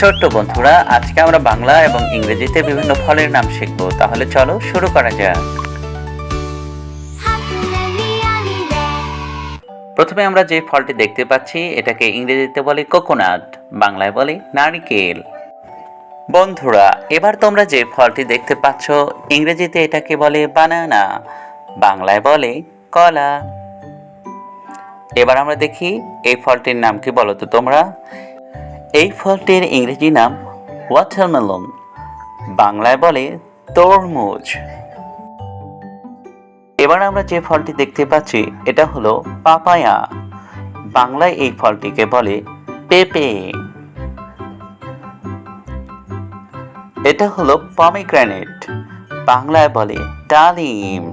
ছোট্ট বন্ধুরা, আজকে আমরা বাংলা এবং ইংরেজিতে বিভিন্ন ফলের নাম শিখব। তাহলে চলো শুরু করা যাক। প্রথমে আমরা যে ফলটি দেখতে পাচ্ছি এটাকে ইংরেজিতে বলে কোকোনাট, বাংলায় বলে নারকেল। বন্ধুরা, এবার তোমরা যে ফলটি দেখতে পাচ্ছ ইংরেজিতে এটাকে বলে বানানা, বাংলায় বলে কলা। এবার আমরা দেখি এই ফলটির নাম কি বলো তো তোমরা। এই ফলটির ইংরেজি নাম ওয়াটারমেলন, বাংলায় বলে তরমুজ। এবার আমরা যে ফলটি দেখতে পাচ্ছি এটা হলো পাপায়া, বাংলায় এই ফলটিকে বলে পেঁপে। এটা হলো পমিগ্রেনেট, বাংলায় বলে ডালিম।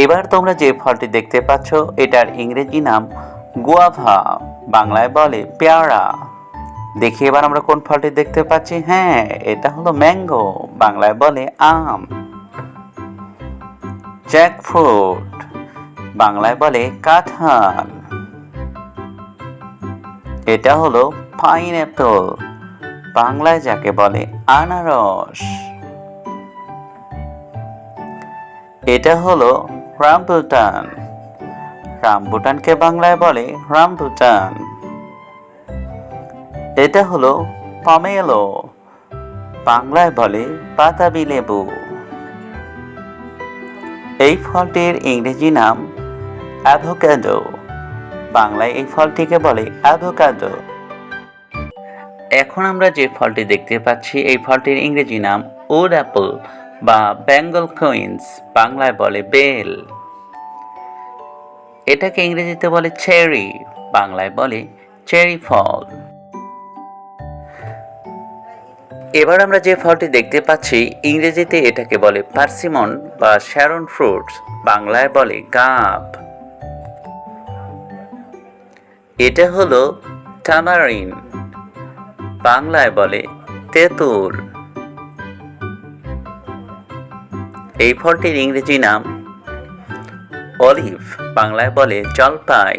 এবার তোমরা যে ফলটি দেখতে পাচ্ছ এটার ইংরেজি নাম গুয়াভা, বাংলায় বলে পেয়ারা। দেখি এবার আমরা কোন ফলটি দেখতে পাচ্ছি। হ্যাঁ, এটা হলো ম্যাঙ্গো, বাংলায় বলে আম। জ্যাকফ্রুট, বাংলায় বলে কাঁঠাল। এটা হলো পাইনঅ্যাপল, বাংলায় যাকে বলে আনারস। এটা হলো রামবুটান, রামবুটানকে বাংলায় বলে রামবুটান। এটা হলো পমেলো, বাংলায় বলে বাতাবি লেবু। এই ফলটির ইংরেজি নাম অ্যাভোকাডো, বাংলায় এই ফলটিকে বলে অ্যাভোকাডো। এখন আমরা যে ফলটি দেখতে পাচ্ছি এই ফলটির ইংরেজি নাম উড অ্যাপল বা বেঙ্গল কুইন্স, বাংলায় বলে বেল। এটাকে ইংরেজিতে বলে চেরি, বাংলায় বলে চেরি ফল। এবার আমরা যে ফলটি দেখতে পাচ্ছি ইংরেজিতে এটাকে বলে পার্সিমন বা শ্যারন ফ্রুটস, বাংলায় বলে গাব। এটা হলো টামারিন, বাংলায় বলে তেঁতুল। এই ফলটির ইংরেজি নাম অলিভ, বাংলায় বলে জলপাই।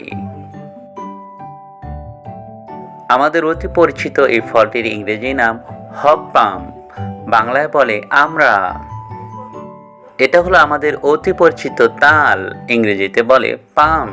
আমাদের অতি পরিচিত এই ফলটির ইংরেজি নাম হপ পাম, বাংলায় বলে আমড়া। এটা হলো আমাদের অতি পরিচিত তাল, ইংরেজিতে বলে পাম।